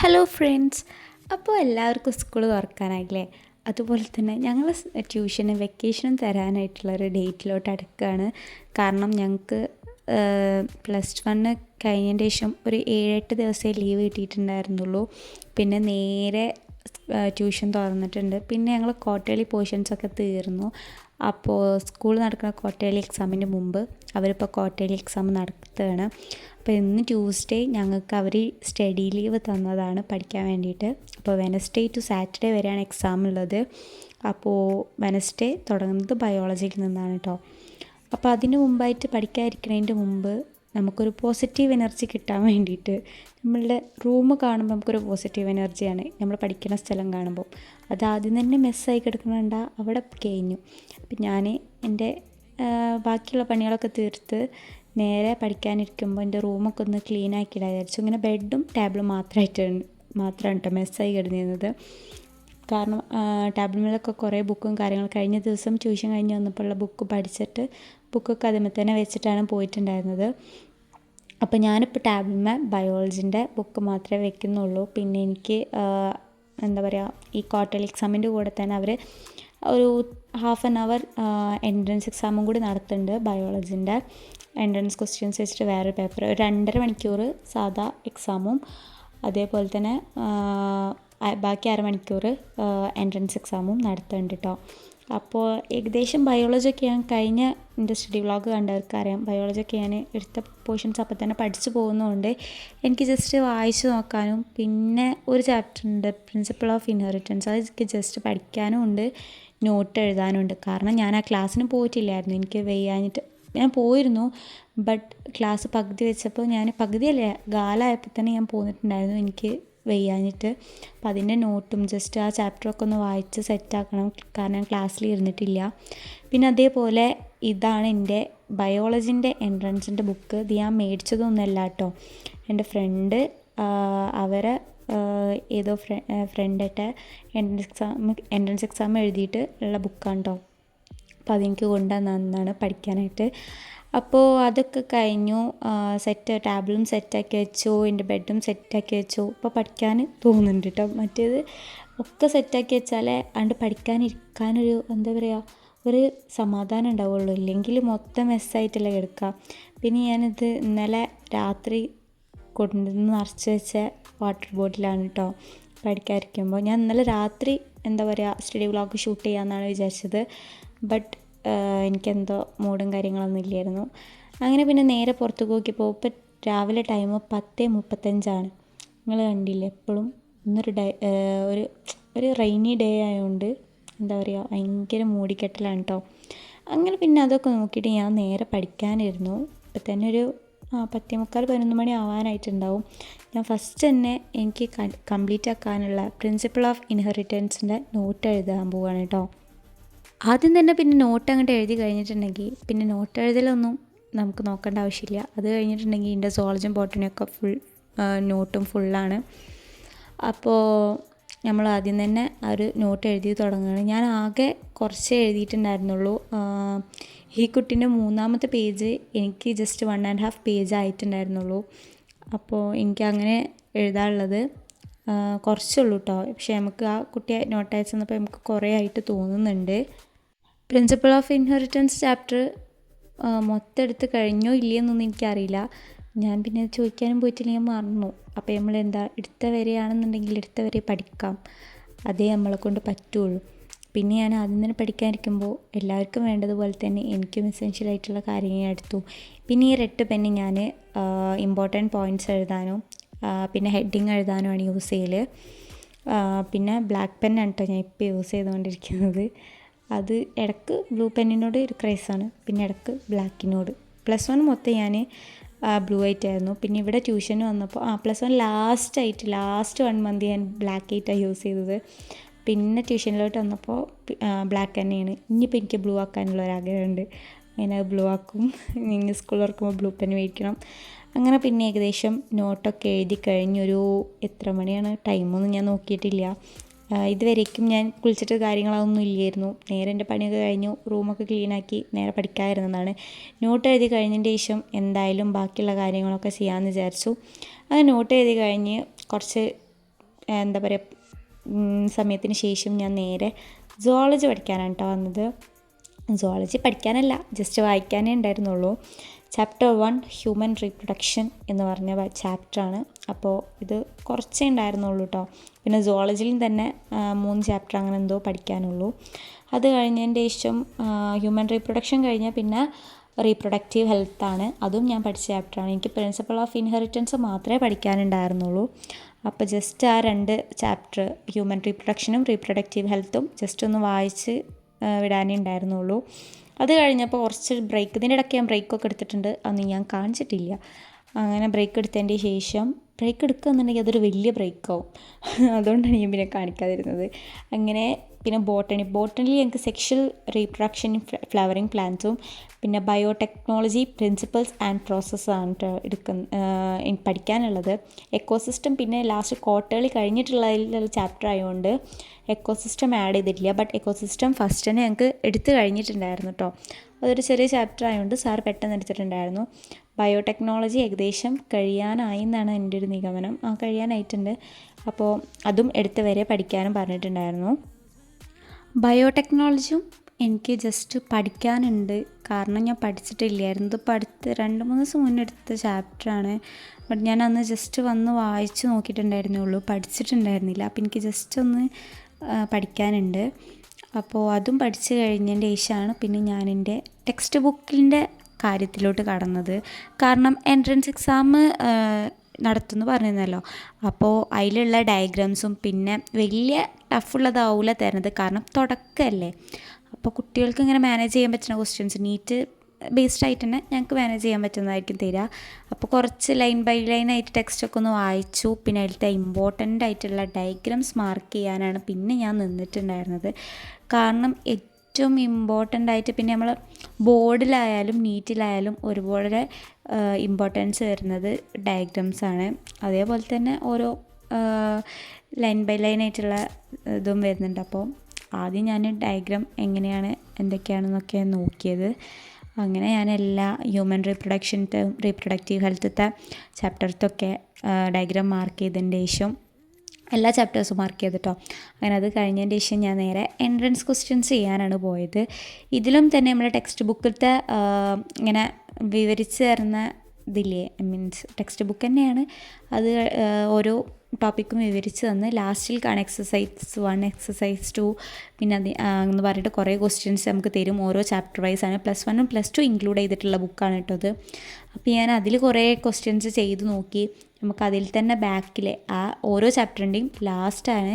Hello friends. അപ്പോൾ എല്ലാവർക്കും school തുറക്കാനായില്ലേ? അതുപോലെ തന്നെ ഞങ്ങൾ ട്യൂഷന് വെക്കേഷനും തരാനായിട്ടുള്ളൊരു ഡേറ്റിലോട്ട് അടുക്കുകയാണ്. കാരണം ഞങ്ങൾക്ക് +1 കഴിഞ്ഞതിന് ശേഷം ഒരു 7-8 ദിവസമേ ലീവ് കിട്ടിയിട്ടുണ്ടായിരുന്നുള്ളൂ. പിന്നെ നേരെ ട്യൂഷൻ തുറന്നിട്ടുണ്ട്. പിന്നെ ഞങ്ങൾ ക്വാർട്ടർലി പോർഷൻസൊക്കെ തീർന്നു. അപ്പോൾ സ്കൂൾ നടക്കുന്ന ക്വാർട്ടർലി എക്സാമിന് മുമ്പ് അവരിപ്പോൾ ക്വാർട്ടർലി എക്സാം നടത്തുകയാണ്. അപ്പോൾ ഇന്ന് ട്യൂസ്ഡേ ഞങ്ങൾക്ക് അവർ സ്റ്റഡി ലീവ് തന്നതാണ് പഠിക്കാൻ വേണ്ടിയിട്ട്. അപ്പോൾ വെനസ്ഡേ ടു സാറ്റർഡേ വരെയാണ് എക്സാം ഉള്ളത്. അപ്പോൾ വെനസ്ഡേ തുടങ്ങുന്നത് ബയോളജിയിൽ നിന്നാണ് കേട്ടോ. അപ്പോൾ അതിന് മുമ്പായിട്ട് പഠിക്കാതിരിക്കുന്നതിൻ്റെ മുമ്പ് നമുക്കൊരു പോസിറ്റീവ് എനർജി കിട്ടാൻ വേണ്ടിയിട്ട് നമ്മളുടെ റൂം കാണുമ്പോൾ നമുക്കൊരു പോസിറ്റീവ് എനർജിയാണ് നമ്മൾ പഠിക്കുന്ന സ്ഥലം കാണുമ്പോൾ. അത് ആദ്യം തന്നെ മെസ്സായി കിടക്കുന്നുണ്ടാ അവിടെ കഴിഞ്ഞു. അപ്പം ഞാൻ എൻ്റെ ബാക്കിയുള്ള പണികളൊക്കെ തീർത്ത് നേരെ പഠിക്കാനിരിക്കുമ്പോൾ എൻ്റെ റൂമൊക്കെ ഒന്ന് ക്ലീൻ ആക്കിയിടാൻ വിചാരിച്ചു. ഇങ്ങനെ ബെഡും ടേബിളും മാത്രമാണ് കേട്ടോ മെസ്സായി കിടന്നിരുന്നത്. കാരണം ടേബിളിലൊക്കെ കുറേ ബുക്കും കാര്യങ്ങളും കഴിഞ്ഞ ദിവസം ട്യൂഷൻ കഴിഞ്ഞ് വന്നപ്പോൾ ഉള്ള ബുക്ക് പഠിച്ചിട്ട് ബുക്കൊക്കെ അതിന്മേൽ തന്നെ വെച്ചിട്ടാണ് പോയിട്ടുണ്ടായിരുന്നത്. അപ്പോൾ ഞാനിപ്പോൾ ടേബിളിന്മേൽ ബയോളജിൻ്റെ ബുക്ക് മാത്രമേ വെക്കുന്നുള്ളൂ. പിന്നെ എനിക്ക് എന്താ പറയുക, ഈ ക്വാർട്ടർലി എക്സാമിൻ്റെ കൂടെ തന്നെ അവർ ഒരു ½ ആൻ അവർ എൻട്രൻസ് എക്സാമും കൂടി നടത്തുന്നുണ്ട്. ബയോളജിൻ്റെ എൻട്രൻസ് ക്വസ്റ്റ്യൻസ് വെച്ചിട്ട് വേറൊരു പേപ്പർ, ഒരു 2.5 മണിക്കൂർ സാധാ എക്സാമും അതേപോലെ തന്നെ ബാക്കി 1/2 മണിക്കൂർ എൻട്രൻസ് എക്സാമും നടത്തുന്നുണ്ട് കേട്ടോ. അപ്പോൾ ഏകദേശം ബയോളജിയൊക്കെ ഞാൻ കഴിഞ്ഞ എൻ്റെ സ്റ്റഡി വ്ളോഗ് കണ്ടവർക്കറിയാം. ബയോളജിയൊക്കെ ഞാൻ എടുത്ത പോർഷൻസ് അപ്പം തന്നെ പഠിച്ചു പോകുന്നതുകൊണ്ട് എനിക്ക് ജസ്റ്റ് വായിച്ച് നോക്കാനും പിന്നെ ഒരു ചാപ്റ്റർ ഉണ്ട് പ്രിൻസിപ്പിൾ ഓഫ് ഇൻഹെറിറ്റൻസ്, അത് എനിക്ക് ജസ്റ്റ് പഠിക്കാനും ഉണ്ട് നോട്ട് എഴുതാനും ഉണ്ട്. കാരണം ഞാൻ ആ ക്ലാസ്സിന് പോയിട്ടില്ലായിരുന്നു, എനിക്ക് വയ്യാഞ്ഞിട്ട്. ഞാൻ പോയിരുന്നു, ബട്ട് ക്ലാസ് പകുതി വെച്ചപ്പോൾ ഞാൻ പകുതിയല്ലേ ഗാലായപ്പോൾ തന്നെ ഞാൻ പോന്നിട്ടുണ്ടായിരുന്നു, എനിക്ക് വയ്യാഞ്ഞിട്ട്. അപ്പം അതിൻ്റെ നോട്ടും ജസ്റ്റ് ആ ചാപ്റ്ററൊക്കെ ഒന്ന് വായിച്ച് സെറ്റാക്കണം, കാരണം ക്ലാസ്സിൽ ഇരുന്നിട്ടില്ല. പിന്നെ അതേപോലെ ഇതാണ് എൻ്റെ ബയോളജിൻ്റെ എൻട്രൻസിൻ്റെ ബുക്ക്. ഇത് ഞാൻ മേടിച്ചതൊന്നുമല്ല കേട്ടോ, എൻ്റെ ഫ്രണ്ട് അവരെ ഏതോ ഫ്രണ്ടായിട്ട് എൻട്രൻസ് എക്സാം എഴുതിയിട്ട് ഉള്ള ബുക്കാണ് കേട്ടോ. അപ്പോൾ അതെനിക്ക് കൊണ്ടുവന്നതാണ് പഠിക്കാനായിട്ട്. അപ്പോൾ അതൊക്കെ കഴിഞ്ഞു, ടേബിളും സെറ്റാക്കി വെച്ചു, എൻ്റെ ബെഡും സെറ്റാക്കി വെച്ചു. ഇപ്പോൾ പഠിക്കാൻ തോന്നുന്നുണ്ട് കേട്ടോ. മറ്റേത് ഒക്കെ സെറ്റാക്കി വെച്ചാലേ അതുകൊണ്ട് പഠിക്കാനിരിക്കാനൊരു എന്താ പറയുക, ഒരു സമാധാനം ഉണ്ടാവുള്ളൂ. ഇല്ലെങ്കിൽ മൊത്തം മെസ്സായിട്ടല്ലേ കിടക്കുക. പിന്നെ ഞാനിത് ഇന്നലെ രാത്രി കൊണ്ടുവന്ന് നിറച്ച് വെച്ച വാട്ടർ ബോട്ടിലാണ് കേട്ടോ പഠിക്കാതിരിക്കുമ്പോൾ. ഞാൻ ഇന്നലെ രാത്രി എന്താ പറയുക സ്റ്റഡി വ്ളോഗ് ഷൂട്ട് ചെയ്യാമെന്നാണ് വിചാരിച്ചത്, ബട്ട് എനിക്കെന്തോ മൂഡും കാര്യങ്ങളൊന്നും ഇല്ലായിരുന്നു. അങ്ങനെ പിന്നെ നേരെ പുറത്ത് നോക്കിയപ്പോൾ ഇപ്പം രാവിലെ ടൈം 10:35. നിങ്ങൾ കണ്ടില്ലേ, എപ്പോഴും ഒരു റെയിനി ഡേ ആയതുകൊണ്ട് എന്താ പറയുക ഭയങ്കര മൂടിക്കെട്ടലാണ് കേട്ടോ. അങ്ങനെ പിന്നെ അതൊക്കെ നോക്കിയിട്ട് ഞാൻ നേരെ പഠിക്കാനിരുന്നു. ഇപ്പം തന്നെ ഒരു 10:45-11 മണി ആവാനായിട്ടുണ്ടാവും. ഞാൻ ഫസ്റ്റ് തന്നെ എനിക്ക് കംപ്ലീറ്റ് ആക്കാനുള്ള പ്രിൻസിപ്പിൾ ഓഫ് ഇൻഹെറിറ്റൻസിൻ്റെ നോട്ട് എഴുതാൻ പോവുകയാണ് കേട്ടോ. ആദ്യം തന്നെ പിന്നെ നോട്ട് അങ്ങോട്ട് എഴുതി കഴിഞ്ഞിട്ടുണ്ടെങ്കിൽ പിന്നെ നോട്ട് എഴുതലൊന്നും നമുക്ക് നോക്കേണ്ട ആവശ്യമില്ല. അത് കഴിഞ്ഞിട്ടുണ്ടെങ്കിൽ ഇതിൻ്റെ സോളജിയും ബോട്ടണിയൊക്കെ നോട്ടും ഫുള്ളാണ്. അപ്പോൾ നമ്മൾ ആദ്യം തന്നെ ആ ഒരു നോട്ട് എഴുതി തുടങ്ങുകയാണ്. ഞാൻ ആകെ കുറച്ചേ എഴുതിയിട്ടുണ്ടായിരുന്നുള്ളൂ. ഈ കുട്ടീൻ്റെ 3ാമത്തെ പേജ് എനിക്ക് ജസ്റ്റ് 1.5 പേജ് ആയിട്ടുണ്ടായിരുന്നുള്ളൂ. അപ്പോൾ എനിക്ക് അങ്ങനെ എഴുതാനുള്ളത് കുറച്ചുള്ളൂ കേട്ടോ. പക്ഷേ നമുക്ക് ആ കുട്ടിയെ നോട്ട് അയച്ചു തന്നപ്പോൾ നമുക്ക് കുറേ ആയിട്ട് തോന്നുന്നുണ്ട്. പ്രിൻസിപ്പിൾ ഓഫ് ഇൻഹെറിറ്റൻസ് ചാപ്റ്റർ മൊത്തം എടുത്ത് കഴിഞ്ഞോ ഇല്ലയെന്നൊന്നും എനിക്കറിയില്ല. ഞാൻ പിന്നെ ചോദിക്കാനും പോയിട്ടില്ല, ഞാൻ മറന്നു. അപ്പോൾ നമ്മൾ എടുത്ത വരെയാണെന്നുണ്ടെങ്കിൽ എടുത്ത വരെ പഠിക്കാം, അതേ നമ്മളെ കൊണ്ട് പറ്റുള്ളൂ. പിന്നെ ഞാൻ ആദ്യം തന്നെ പഠിക്കാനിരിക്കുമ്പോൾ എല്ലാവർക്കും വേണ്ടതുപോലെ തന്നെ എനിക്കും എസെൻഷ്യലായിട്ടുള്ള കാര്യങ്ങൾ എടുത്തു. പിന്നെ ഈ റെഡ് പെന്ന് ഞാൻ ഇമ്പോർട്ടൻറ്റ് പോയിൻറ്റ്സ് എഴുതാനും പിന്നെ ഹെഡിങ് എഴുതാനുമാണ് യൂസ് ചെയ്യൽ. പിന്നെ ബ്ലാക്ക് പെന്നാണ് കേട്ടോ ഞാൻ ഇപ്പോൾ യൂസ് ചെയ്തുകൊണ്ടിരിക്കുന്നത്. അത് ഇടയ്ക്ക് ബ്ലൂ പെന്നിനോട് ഒരു ക്രൈസാണ്, പിന്നെ ഇടയ്ക്ക് ബ്ലാക്കിനോട്. +1 മൊത്തം ഞാൻ ബ്ലൂ ആയിട്ടായിരുന്നു. പിന്നെ ഇവിടെ ട്യൂഷന് വന്നപ്പോൾ +1 ലാസ്റ്റ് 1 മന്ത് ഞാൻ ബ്ലാക്ക് ആയിട്ടാണ് യൂസ് ചെയ്തത്. പിന്നെ ട്യൂഷനിലോട്ട് വന്നപ്പോൾ ബ്ലാക്ക് തന്നെയാണ്. ഇനിയിപ്പോൾ എനിക്ക് ബ്ലൂ ആക്കാനുള്ള ഒരാഗ്രഹമുണ്ട്, അങ്ങനെ ബ്ലൂ ആക്കും. ഇനി സ്കൂൾ തുറക്കുമ്പോൾ ബ്ലൂ പെൻ മേടിക്കണം. അങ്ങനെ പിന്നെ ഏകദേശം നോട്ടൊക്കെ എഴുതി കഴിഞ്ഞൊരു എത്ര മണിയാണ് ടൈമൊന്നും ഞാൻ നോക്കിയിട്ടില്ല. ഇതുവരേക്കും ഞാൻ കുളിച്ചിട്ട് കാര്യങ്ങളൊന്നും ഇല്ലായിരുന്നു. നേരെ എൻ്റെ പണിയൊക്കെ കഴിഞ്ഞു, റൂമൊക്കെ ക്ലീനാക്കി നേരെ പഠിക്കാതിരുന്നതാണ്. നോട്ട് എഴുതി കഴിഞ്ഞതിൻ്റെ ശേഷം എന്തായാലും ബാക്കിയുള്ള കാര്യങ്ങളൊക്കെ ചെയ്യാമെന്ന് വിചാരിച്ചു. അങ്ങനെ നോട്ട് എഴുതി കഴിഞ്ഞ് കുറച്ച് എന്താ പറയുക സമയത്തിന് ശേഷം ഞാൻ നേരെ സുവോളജി പഠിക്കാനാണ് കേട്ടോ വന്നത്. സുവോളജി പഠിക്കാനല്ല, ജസ്റ്റ് വായിക്കാനേ ഉണ്ടായിരുന്നുള്ളൂ. ചാപ്റ്റർ 1 ഹ്യൂമൻ റീപ്രൊഡക്ഷൻ എന്ന് പറഞ്ഞ ചാപ്റ്ററാണ്. അപ്പോൾ ഇത് കുറച്ചേ ഉണ്ടായിരുന്നുള്ളൂ കേട്ടോ. പിന്നെ സുവോളജിയിൽ തന്നെ 3 ചാപ്റ്റർ അങ്ങനെ എന്തോ പഠിക്കാനുള്ളൂ. അത് കഴിഞ്ഞതിൻ്റെ ശേഷം ഹ്യൂമൻ റീപ്രൊഡക്ഷൻ കഴിഞ്ഞാൽ പിന്നെ റീപ്രൊഡക്റ്റീവ് ഹെൽത്താണ്. അതും ഞാൻ പഠിച്ച ചാപ്റ്ററാണ്. എനിക്ക് പ്രിൻസിപ്പിൾ ഓഫ് ഇൻഹെറിറ്റൻസ് മാത്രമേ പഠിക്കാനുണ്ടായിരുന്നുള്ളൂ. അപ്പോൾ ജസ്റ്റ് ആ 2 ചാപ്റ്റർ ഹ്യൂമൻ റീപ്രൊഡക്ഷനും റീപ്രൊഡക്റ്റീവ് ഹെൽത്തും ജസ്റ്റ് ഒന്ന് വായിച്ച് വിടാനേ ഉണ്ടായിരുന്നുള്ളൂ. അത് കഴിഞ്ഞപ്പോൾ കുറച്ച് ബ്രേക്ക്, ഇതിൻ്റെ ഇടയ്ക്ക് ഞാൻ ബ്രേക്കൊക്കെ എടുത്തിട്ടുണ്ട്, അന്ന് ഞാൻ കാണിച്ചിട്ടില്ല. അങ്ങനെ ബ്രേക്ക് എടുത്തതിൻ്റെ ശേഷം ബ്രേക്ക് എടുക്കുകയെന്നുണ്ടെങ്കിൽ അതൊരു വലിയ ബ്രേക്കാവും, അതുകൊണ്ടാണ് ഞാൻ പിന്നെ കാണിക്കാതിരുന്നത്. അങ്ങനെ പിന്നെ ബോട്ടണിയിൽ ഞങ്ങൾക്ക് സെക്ഷൽ റീപ്രൊഡക്ഷൻ ഫ്ലവറിങ് പ്ലാന്റ്സും പിന്നെ ബയോടെക്നോളജി പ്രിൻസിപ്പിൾസ് ആൻഡ് പ്രോസസ്സാണ് പഠിക്കാനുള്ളത്. എക്കോസിസ്റ്റം പിന്നെ ലാസ്റ്റ് ക്വാർട്ടേർലി കഴിഞ്ഞിട്ടുള്ള ചാപ്റ്റർ ആയതുകൊണ്ട് എക്കോസിസ്റ്റം ആഡ് ചെയ്തിട്ടില്ല. ബട്ട് എക്കോസിസ്റ്റം ഫസ്റ്റ് തന്നെ ഞങ്ങൾക്ക് എടുത്തു കഴിഞ്ഞിട്ടുണ്ടായിരുന്നു കേട്ടോ. അതൊരു ചെറിയ ചാപ്റ്റർ ആയതുകൊണ്ട് സാർ പെട്ടെന്ന് എടുത്തിട്ടുണ്ടായിരുന്നു. ബയോടെക്നോളജി ഏകദേശം കഴിയാനായി എന്നാണ് എൻ്റെ ഒരു നിഗമനം. കഴിയാനായിട്ടുണ്ട്. അപ്പോൾ അതും എടുത്ത് വരെ പഠിക്കാനും പറഞ്ഞിട്ടുണ്ടായിരുന്നു. ബയോടെക്നോളജിയും എനിക്ക് ജസ്റ്റ് പഠിക്കാനുണ്ട്, കാരണം ഞാൻ പഠിച്ചിട്ടില്ലായിരുന്നു. ഇതിപ്പോൾ അടുത്ത് 2-3 ദിവസം മുന്നേ എടുത്ത ചാപ്റ്ററാണ്. ബട്ട് ഞാൻ അന്ന് ജസ്റ്റ് വന്ന് വായിച്ച് നോക്കിയിട്ടുണ്ടായിരുന്നുള്ളൂ, പഠിച്ചിട്ടുണ്ടായിരുന്നില്ല. അപ്പോൾ എനിക്ക് ജസ്റ്റ് ഒന്ന് പഠിക്കാനുണ്ട്. അപ്പോൾ അതും പഠിച്ച് കഴിഞ്ഞതിൻ്റെ ശേഷമാണ് പിന്നെ ഞാൻ എൻ്റെ ടെക്സ്റ്റ് ബുക്കിൻ്റെ കാര്യത്തിലോട്ട് കടന്നത്. കാരണം എൻട്രൻസ് എക്സാം നടത്തുമെന്ന് പറഞ്ഞിരുന്നല്ലോ. അപ്പോൾ അതിലുള്ള ഡയഗ്രാംസും പിന്നെ വലിയ ടഫുള്ളതാവില്ല തരുന്നത്, കാരണം തുടക്കമല്ലേ. അപ്പോൾ കുട്ടികൾക്ക് ഇങ്ങനെ മാനേജ് ചെയ്യാൻ പറ്റുന്ന ക്വസ്റ്റ്യൻസ് നീറ്റ് ബേസ്ഡ് ആയിട്ട് തന്നെ ഞങ്ങൾക്ക് മാനേജ് ചെയ്യാൻ പറ്റുന്നതായിരിക്കും തരിക. അപ്പോൾ കുറച്ച് ലൈൻ ബൈ ലൈൻ ആയിട്ട് ടെക്സ്റ്റൊക്കെ ഒന്ന് വായിച്ചു. പിന്നെ അതിലത്തെ ഇമ്പോർട്ടൻ്റ് ആയിട്ടുള്ള ഡയഗ്രാംസ് മാർക്ക് ചെയ്യാനാണ് പിന്നെ ഞാൻ നിന്നിട്ടുണ്ടായിരുന്നത്. കാരണം ഏറ്റവും ഇമ്പോർട്ടൻ്റ് ആയിട്ട് പിന്നെ നമ്മൾ ബോർഡിലായാലും നീറ്റിലായാലും ഒരുപോലെ ഇമ്പോർട്ടൻസ് വരുന്നത് ഡയഗ്രാംസാണ്. അതേപോലെ തന്നെ ഓരോ ലൈൻ ബൈ ലൈൻ ആയിട്ടുള്ള ഇതും വരുന്നുണ്ട്. അപ്പോൾ ആദ്യം ഞാൻ ഡയഗ്രാം എങ്ങനെയാണ് എന്തൊക്കെയാണെന്നൊക്കെ നോക്കിയത്. അങ്ങനെ ഞാൻ എല്ലാ ഹ്യൂമൻ റീപ്രൊഡക്റ്റീവ് ഹെൽത്തത്തെ ചാപ്റ്റർത്തൊക്കെ ഡയഗ്രാം മാർക്ക് ചെയ്തതിൻ്റെ ശേഷം എല്ലാ ചാപ്റ്റേഴ്സും മാർക്ക് ചെയ്തിട്ടോ. അങ്ങനെ അത് കഴിഞ്ഞതിൻ്റെ ശേഷം ഞാൻ നേരെ എൻട്രൻസ് ക്വസ്റ്റ്യൻസ് ചെയ്യാനാണ് പോയത്. ഇതിലും തന്നെ നമ്മുടെ ടെക്സ്റ്റ് ബുക്കിലത്തെ ഇങ്ങനെ വിവരിച്ച് തരുന്ന ഇതില്ലേ, മീൻസ് ടെക്സ്റ്റ് ബുക്ക് തന്നെയാണ് അത്. ഓരോ ടോപ്പിക്കും വിവരിച്ച് തന്ന് ലാസ്റ്റിലേക്കാണ് എക്സസൈസ് 1 എക്സസൈസ് 2 പിന്നെ എന്ന് പറഞ്ഞിട്ട് കുറേ ക്വസ്റ്റ്യൻസ് നമുക്ക് തരും. ഓരോ ചാപ്റ്റർ വൈസാണ്. +1 +2 ഇൻക്ലൂഡ് ചെയ്തിട്ടുള്ള ബുക്കാണ് കേട്ടോ അത്. അപ്പോൾ ഞാൻ അതിൽ കുറേ ക്വസ്റ്റ്യൻസ് ചെയ്ത് നോക്കി. നമുക്ക് അതിൽ തന്നെ ബാക്കിൽ ആ ഓരോ ചാപ്റ്ററിൻ്റെയും ലാസ്റ്റാണ്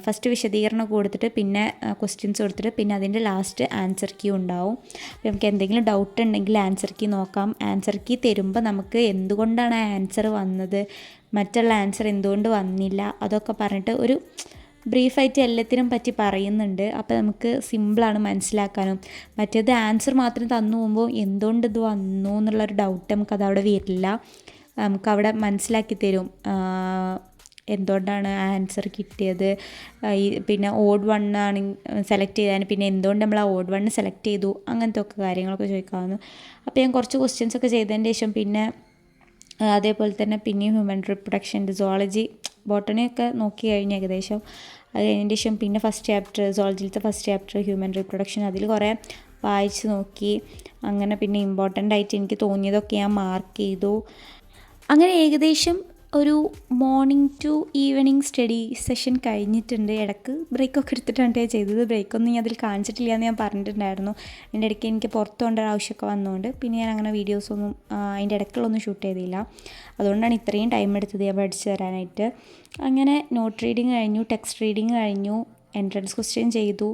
ഫസ്റ്റ് വിശദീകരണം കൊടുത്തിട്ട് പിന്നെ ക്വസ്റ്റ്യൻസ് കൊടുത്തിട്ട് പിന്നെ അതിൻ്റെ ലാസ്റ്റ് ആൻസർ കീ ഉണ്ടാവും. അപ്പോൾ നമുക്ക് എന്തെങ്കിലും ഡൗട്ട് ഉണ്ടെങ്കിൽ ആൻസർ കീ നോക്കാം. ആൻസർ കീ തരുമ്പോൾ നമുക്ക് എന്തുകൊണ്ടാണ് ആ ആൻസർ വന്നത്, മറ്റുള്ള ആൻസർ എന്തുകൊണ്ട് വന്നില്ല, അതൊക്കെ പറഞ്ഞിട്ട് ഒരു ബ്രീഫായിട്ട് എല്ലാത്തിനും പറ്റി പറയുന്നുണ്ട്. അപ്പോൾ നമുക്ക് സിമ്പിളാണ് മനസ്സിലാക്കാനും. മറ്റേത് ആൻസർ മാത്രം തന്നു പോകുമ്പോൾ എന്തുകൊണ്ട് ഇത് വന്നു എന്നുള്ളൊരു ഡൗട്ട് നമുക്കതവിടെ വരില്ല. നമുക്കവിടെ മനസ്സിലാക്കി തരും എന്തുകൊണ്ടാണ് ആൻസർ കിട്ടിയത്. പിന്നെ ഓഡ് 1 ആണ് സെലക്ട് ചെയ്താൽ പിന്നെ എന്തുകൊണ്ട് നമ്മൾ ആ ഓഡ് 1 സെലക്ട് ചെയ്തു, അങ്ങനത്തെ ഒക്കെ കാര്യങ്ങളൊക്കെ ചോദിക്കാവുന്നു. അപ്പോൾ ഞാൻ കുറച്ച് ക്വസ്റ്റ്യൻസൊക്കെ ചെയ്തതിൻ്റെ ശേഷം പിന്നെ അതേപോലെ തന്നെ പിന്നെയും ഹ്യൂമൻ റീപ്രൊഡക്ഷൻ സുവോളജി ബോട്ടണിയൊക്കെ നോക്കി കഴിഞ്ഞ് ഏകദേശം. അത് കഴിഞ്ഞതിൻ്റെ ശേഷം പിന്നെ ഫസ്റ്റ് ചാപ്റ്റർ സുവോളജിയിലത്തെ ഫസ്റ്റ് ചാപ്റ്റർ ഹ്യൂമൻ റീപ്രൊഡക്ഷൻ അതിൽ കുറേ വായിച്ച് നോക്കി. അങ്ങനെ പിന്നെ ഇമ്പോർട്ടൻ്റ് ആയിട്ട് എനിക്ക് തോന്നിയതൊക്കെ ഞാൻ മാർക്ക് ചെയ്തു. അങ്ങനെ ഏകദേശം ഒരു morning to evening study session കഴിഞ്ഞിട്ടുണ്ട്. ഇടയ്ക്ക് ബ്രേക്കൊക്കെ എടുത്തിട്ടാണ് ഞാൻ ചെയ്തത്. ബ്രേക്കൊന്നും ഞാൻ അതിൽ കാണിച്ചിട്ടില്ല എന്ന് ഞാൻ പറഞ്ഞിട്ടുണ്ടായിരുന്നു. അതിൻ്റെ ഇടയ്ക്ക് എനിക്ക് പുറത്ത് കൊണ്ട ആവശ്യമൊക്കെ വന്നതുകൊണ്ട് പിന്നെ ഞാൻ അങ്ങനെ വീഡിയോസൊന്നും അതിൻ്റെ ഇടയ്ക്കുള്ളൊന്നും ഷൂട്ട് ചെയ്തില്ല. അതുകൊണ്ടാണ് ഇത്രയും ടൈം എടുത്തത് ഞാൻ പഠിച്ചു തരാനായിട്ട്. അങ്ങനെ നോട്ട് റീഡിങ് കഴിഞ്ഞു, ടെക്സ്റ്റ് റീഡിങ് കഴിഞ്ഞു, എൻട്രൻസ് ക്വസ്റ്റ്യൻ ചെയ്തു,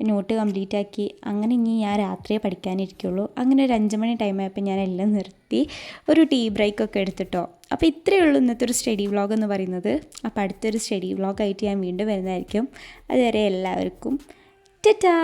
നോട്ട് കംപ്ലീറ്റ് ആക്കി. അങ്ങനെ ഇനി ഞാൻ രാത്രിയെ പഠിക്കാനിരിക്കുള്ളൂ. അങ്ങനെ ഒരു 5 മണി ടൈമായപ്പോൾ ഞാൻ എല്ലാം നിർത്തി ഒരു ടീ ബ്രേക്കൊക്കെ എടുത്തിട്ടോ. അപ്പോൾ ഇത്രയേ ഉള്ളൂ ഇന്നത്തെ ഒരു സ്റ്റഡി വ്ളോഗ് എന്ന് പറയുന്നത്. അപ്പോൾ അടുത്തൊരു സ്റ്റഡി വ്ളോഗായിട്ട് ഞാൻ വീണ്ടും വരുന്നതായിരിക്കും. അതുവരെ എല്ലാവർക്കും ടാറ്റാ.